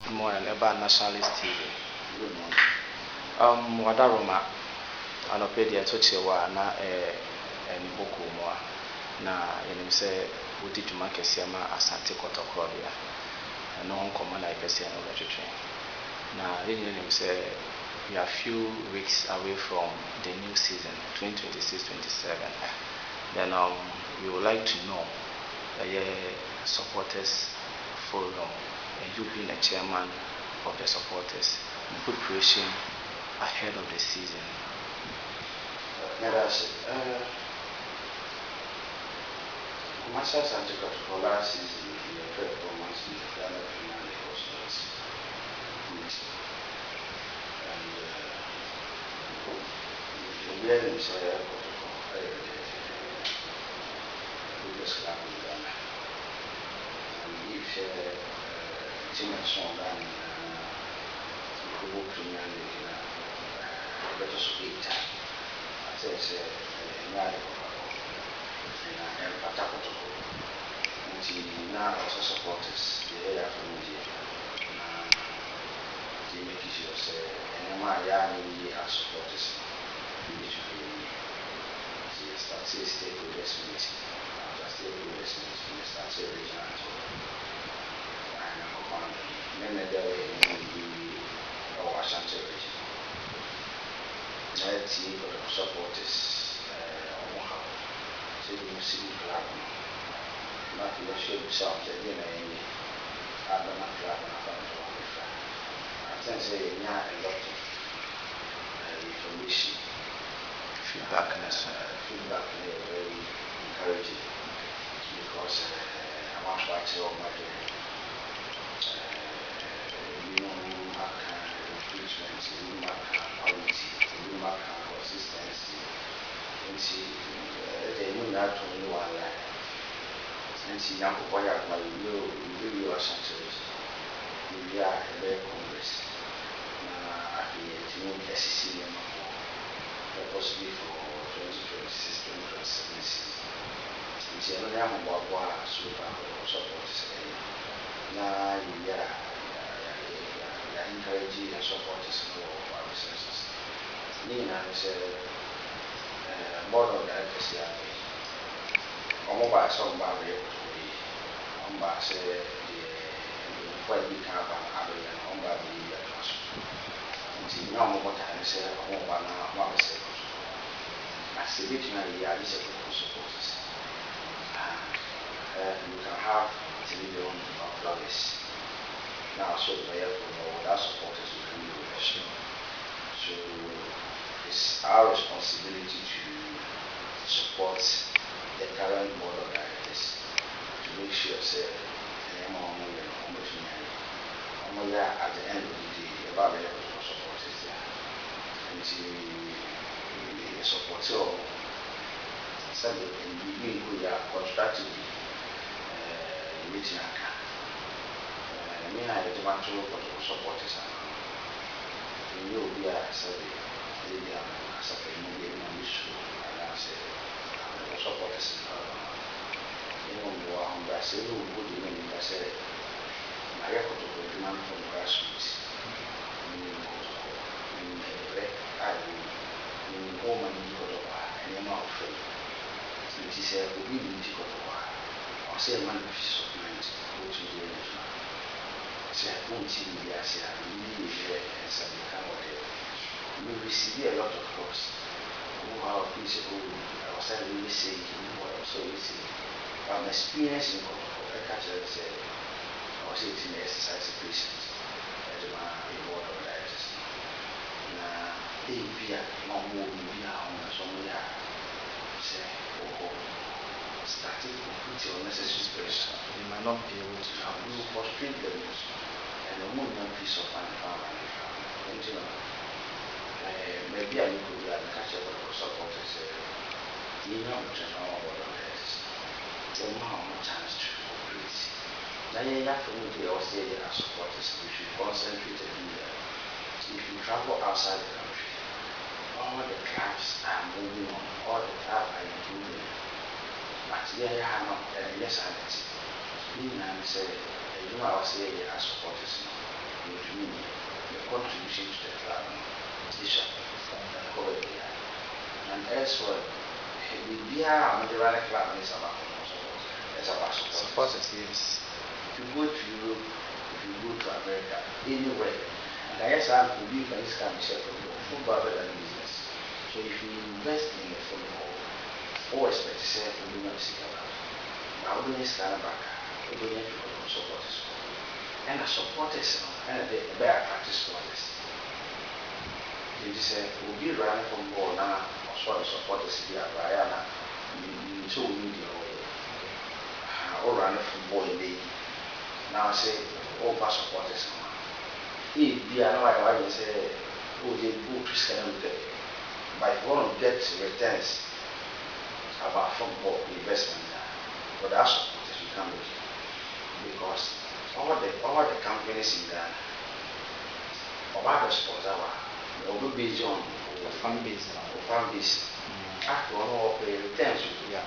Good morning, about Nationalist TV. Good morning. Wadaroma, Anopedia Tochewa, na Niboku Moa, na Yenimse, Udi to Makesiama, Asante Kotoko SC, and no common like Pessian over to train. Now, Yenimse, we are few weeks away from the new season, 2026-27. Then we would like to know supporters forum, and you being the chairman of the supporters in preparation ahead of the season. ASANTE KOTOKO last season, the performance in the Ghana Premier League was not good. And the Ghanaian Kotoko, the biggest club in Ghana. And if team and so on, the Premier League, let us wait time. I say, and Patakotoko. Now also supporters, the area from India. They make it yourself, and my young supporters. We need to be start stakeholders meeting. After stakeholders meeting, we start regional tour. And I'm going to many days or ASANTE region. Let's see what the supporters so you see club. Not to show yourself again. I don't know club and I can say a lot of information. Feedback very encouraging because I want to watch all my treatment, quality, consistency. And see, they know that only one line. And see, now, what I really ASANTE we are a very Congress. Affiliate, SEC possibly for 2026-2027 season. And see, another one about super supporters. Now, we are encouraging and supporters for our businesses. Nina said, board of directors here. By some barrier to be by say the quite big camp and other than by the year. Until now, what I say, one second. I say, originally, I just supporters. You can have 3 million dollars. Now, so without supporters, you can do it. So it's our responsibility to support the current board of directors to make sure that at the end of the day, about the support is there. And the support so we are constructively meeting I mean, I demand to support is and you will be a survey, maybe I'm a survey, maybe I'm issue, and I say, supporters I say, no good in I say, I have to demand from grassroots. In home and any amount of faith. So it is a good or say a man of peace of mind, go to the original. Say, I won't see the Asia, really and some kind of you receive a lot of course. How principle I was really saying what I was so easy. I'm experiencing I catch it say I was eating exercise patience at my board of directors. Now, they be a long movie on somebody say, starting to put your necessary space. They might not be able to have you frustrate them and the moment piece of family. Maybe I could catch up with supporters. You know, don't know how much chance to operate. Now, you have to move the Australia supporters. We should concentrate and do that. If you travel outside the country, all the clubs are moving on, all the clubs are improving. But there you have not, yes, I did. Meaning, I say, you know, I was saying, as supporters, to me, the contribution to the club is short. And elsewhere, we are on the right club is about support. Yes. If you go to Europe, if you go to America, anywhere, and I guess I will be for this kind of football better than business. So if you invest in the football, all expect to say for doing a sick about. Now we need to stand back, we need to support us. And the supporters and the better practice supporters. They say we'll be running from ball now, or so the supporters here at Brianna, so we need your way. Or running from ball in the now say all past supporters. If you are not like I say, oh, they go to scan with it. But if you want to get returns about football investment, but that's supporters you can make. Because all the companies in Ghana, about the sponsor, they will be based on the fan base. After all, pay returns. Yeah.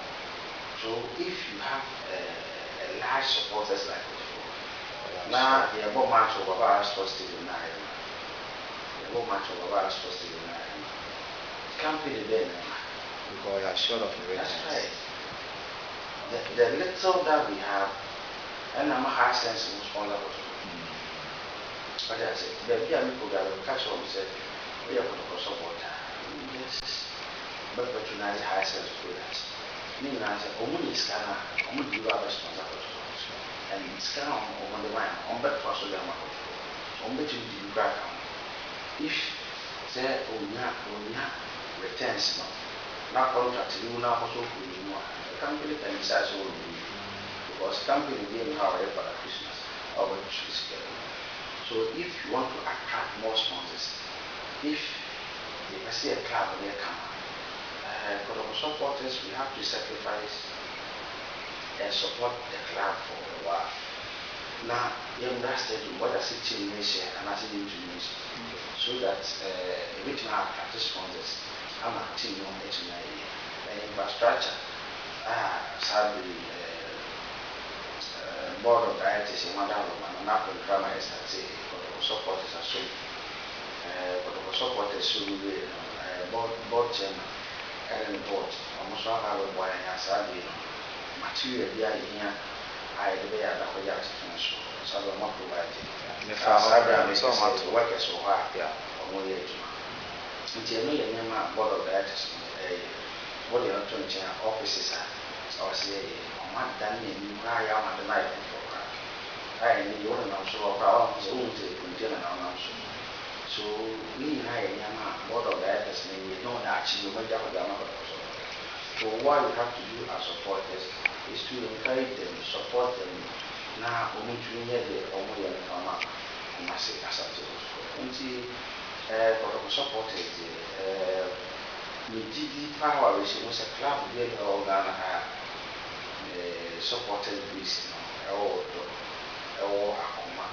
So if you have a large supporters like before, now they are more much over our sports to the night. They are more much over our sports to the night. Company then, because you are short of the returns. That's right. The little that we have, and I'm a high sense in sponsor. But I said, the people that will catch on said, we are going to support. Yes, but patronize high sense products. Meaning, I said, only scanner, only do our responsibility. And scanner on the line, on bet for so young, on bet you do back. If there only returns, not contract, you will not also do more. The company can decide so because company didn't have a for Christmas or Christmas. So if you want to attract more sponsors, if you see a club where come, for the supporters, we have to sacrifice and support the club for a while. Now, you understand what I say to nation and I say to nation, so that which now attract sponsors, I'm a team on infrastructure. Sadly, board of directors in one of them, not the drama is that say, for the supporters are so, for the supporters so board chairman and board, almost all have a boy and sadly, material here, I the way I have a yacht so I'm not providing. So much workers so hard, yeah, or more yet. Until no young board of directors, what they are doing offices are, I say, on done in I am at the night for I need you and I'm so proud of his own container and so we and board of directors may know that you went down with the so what we have to do as supporters is to encourage them, support them. Now, we need to hear the only and I say ASANTE KOTOKO. For the supporters, we did power, which was a club here in Ghana, supported Greece, or Akoma,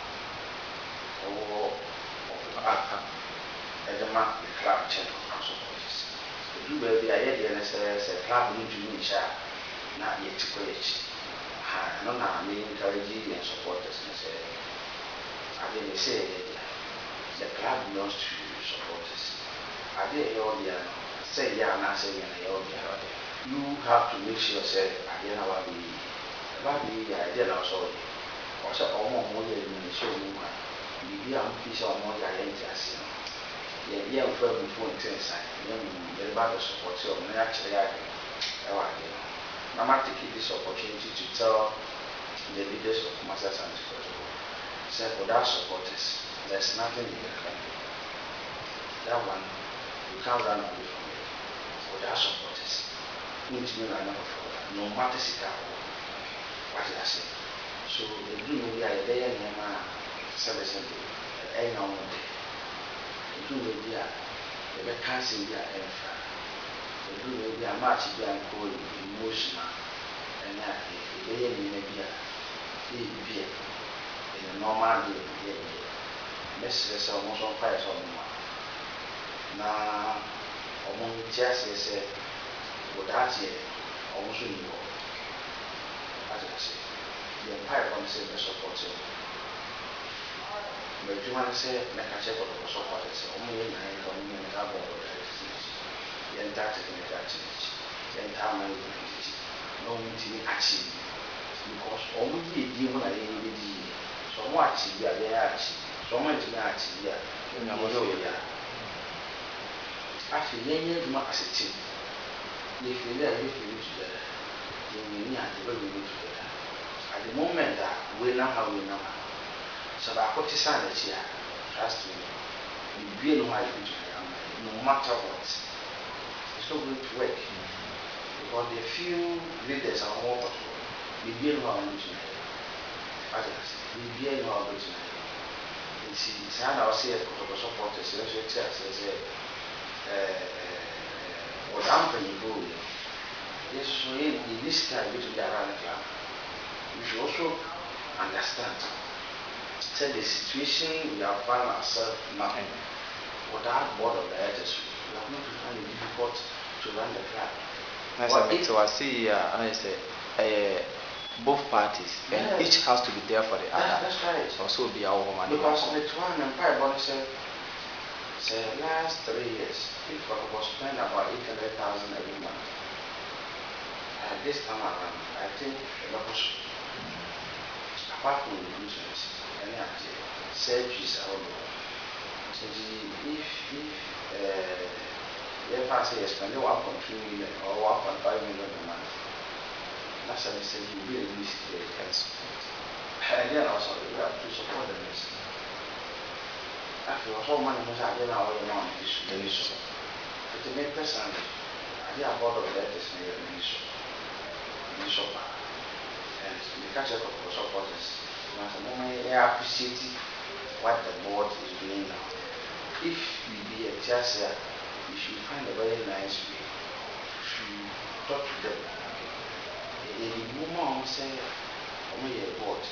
or Aka, and the club channel supporters. The do the idea and says a club need to meet not yet to college. I don't know, I mean, encouraging and supporters and say, I didn't say the club belongs to supporters. I did say, yeah, and I say, you have to make sure, say, I didn't know about the idea also. Or so, almost more than you show me. Be a piece of more than just yeah, before inside, the battle support, so actually, I'm going to take this opportunity to tell the leaders of ASANTE KOTOKO. Say, for that supporters, there's nothing you can do. That one, you can't run away from it. For that supporters, no matter what I say. So, the dream we are there in my service and the end of the dream we are the cancer we are infra. The dream we are much cold, emotional, and that they may be in a normal day. Messages almost on fire on now, among just said, without it, almost in you. As I say, the empire comes in the support. But you want to say, like I said, what was so hard, I said, only in I don't mean that about the entire technology, the entire management, no meeting achieve. Because only the demon I need, so much, yeah, they achieve, so much achieve, yeah, I feel any of my asset. If we are living together, we need to be together. At the moment that we know how we know. So I put this on here, trust me, you really want to no matter what. It's not going to work. Because the few leaders are more control. We really want to know. Others, we really want to know. You see, it's how I say it, because supporters, what I'm going to do. Yes, so in this time, we should be around the club. We should also understand. Say the situation we have found ourselves now, without board of directors, we are going to find it difficult to run the club. So I see, I say, both parties, and each has to be there for the other. That's right. Also be our woman. Because the one and five body said, last 3 years, people was spending about 800,000 every month. This time around, I think apart from the nuisance, any surgeries are over. So if I say spend 1.3 million or 1.5 million a month, that's what I said you really need to take care. And then also you have to support the nurse. After all money was out there now, all the money is the issue. But the main person, I did a board of letters near the issue. And the catch up of supporters. I appreciate what the board is doing now. If we be a chancellor, we should find a very nice way to talk to them. The moment say, only a board.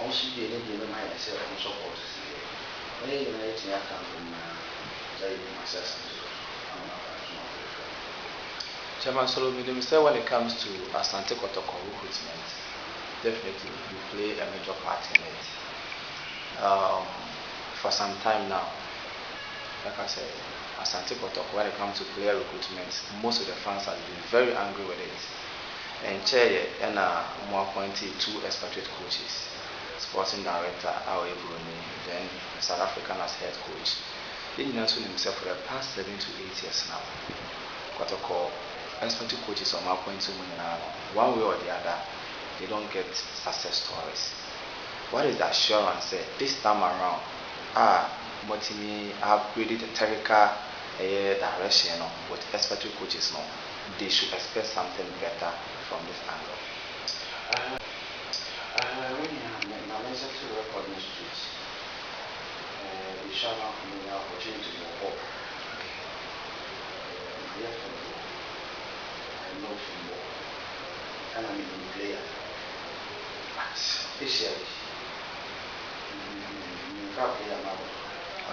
Also, you need to know myself and supporters. When you know it, I come from myself. Chairman Solomon, say when it comes to Asante Kotoko recruitment, definitely you play a major part in it. For some time now, like I said, Asante Kotoko, when it comes to player recruitment, most of the fans have been very angry with it. And Chair and more appointed 2 expatriate coaches, sporting director Ibrahim, then South African as head coach. He announced himself for the past 7 to 8 years now. Kotoko expatriate coaches on my point one way or the other, they don't get success stories. What is the assurance that this time around, Motimi upgraded the technical direction with expatriate coaches now? They should expect something better from this angle. When I to record in the streets, we shall not have the opportunity to walk. I know football, and I'm a good player. But officially, you can't play another.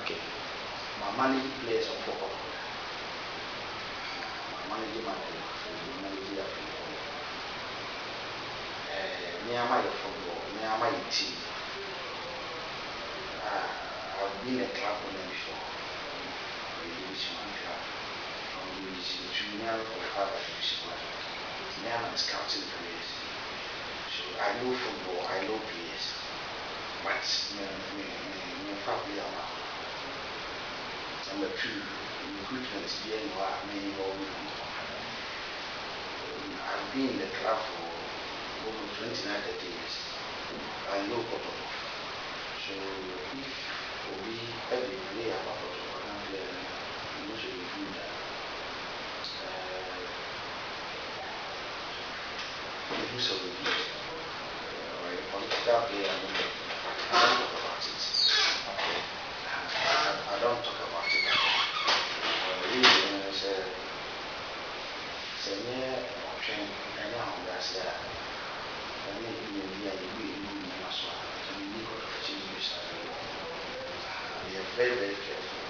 Okay. My managing players on football. My managing my manager of football. Me and my football, me and my team. I've been a club owner before. Division 1 club. From Division 2 now for 5 Division 1. Now I'm scouting players. So I know football, I know players. But me probably I'm out. Number 2, recruitment is being what many of me. I've been in the club for over 29 years. I know Kotoko. So if we every player about Kotoko, I'm not sure we do that. The use of the youth or a political player, I don't talk about it. I don't talk about it. Really, say near option, and now that's that. I mean, we are very, very careful.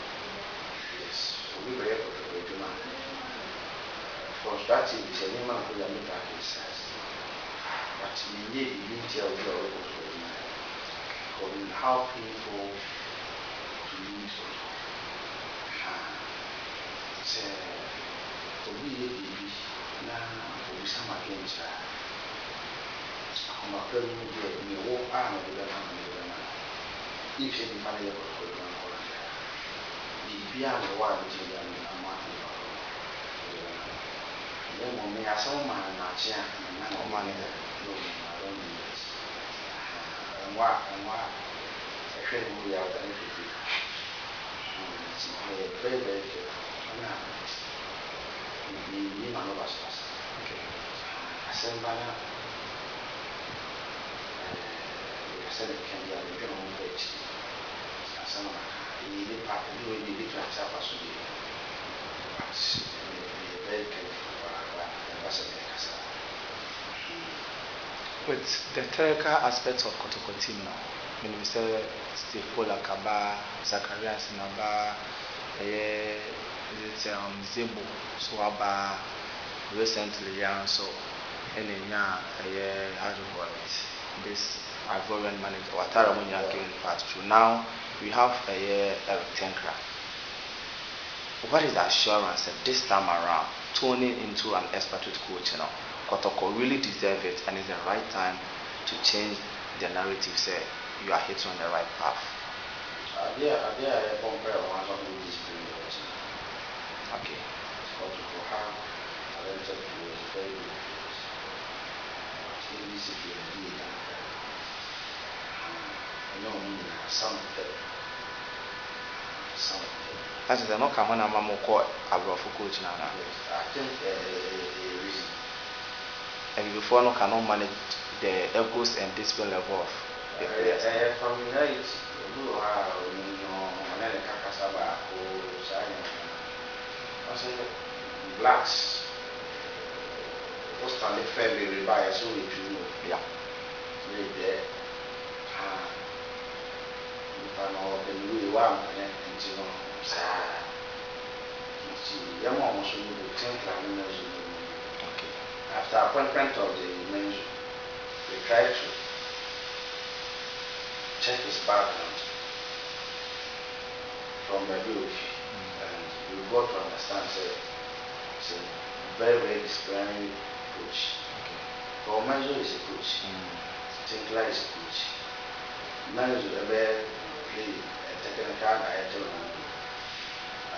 Yes, we are very careful. For starting, it's a new man who is a size. But we need to tell you protocol, how painful to use protocol. So we baby now we some against that. I'm a very good me walk arm of the if you find a protocol, the beyond the one which is a month. Then when we are some man, not yet, and no money, no, I don't need this. And what, I think we are the entity. Very, very good. We man of us. Okay. I send banner. I said it can be a little on page. Some of the part of the different service will be very careful. With the clerical aspects of Kotoko team now, Minister Steve Pola Kaba, Zacharias Naba, Zebo, Swaba, recently, so any how do you call it? This Ivorian manager, Watara Munya came part through. Now we have Eric Tenkra. What is the assurance that this time around, tuning into an expatriate coach, Kotoko really deserve it, and it's the right time to change the narrative. Say you are hitting on the right path. Okay. Kotoko have a very good discipline. Some of them. That is not common among more Abrafu coach now. I think reason. And before no cannot manage the egos and discipline level of the players. Familiarity, blacks. Most of the family buy so we do know. Yeah. Live there. If I know the new one, and young almost will be 10 minutes. Okay. After appointment of the manager, we try to check his background from the group, and we got to understand it's a very, very disciplinary coach. Okay. Our manager is a coach. Tinkler is a coach. Manager will play a technical director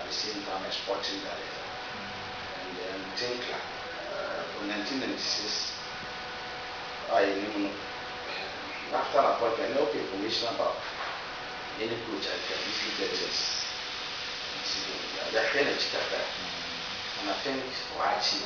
at the same time a sporting director. And then Tinkler. In 1996, I knew after an appointment, no information about any coach I can easily get this. They're and I think watching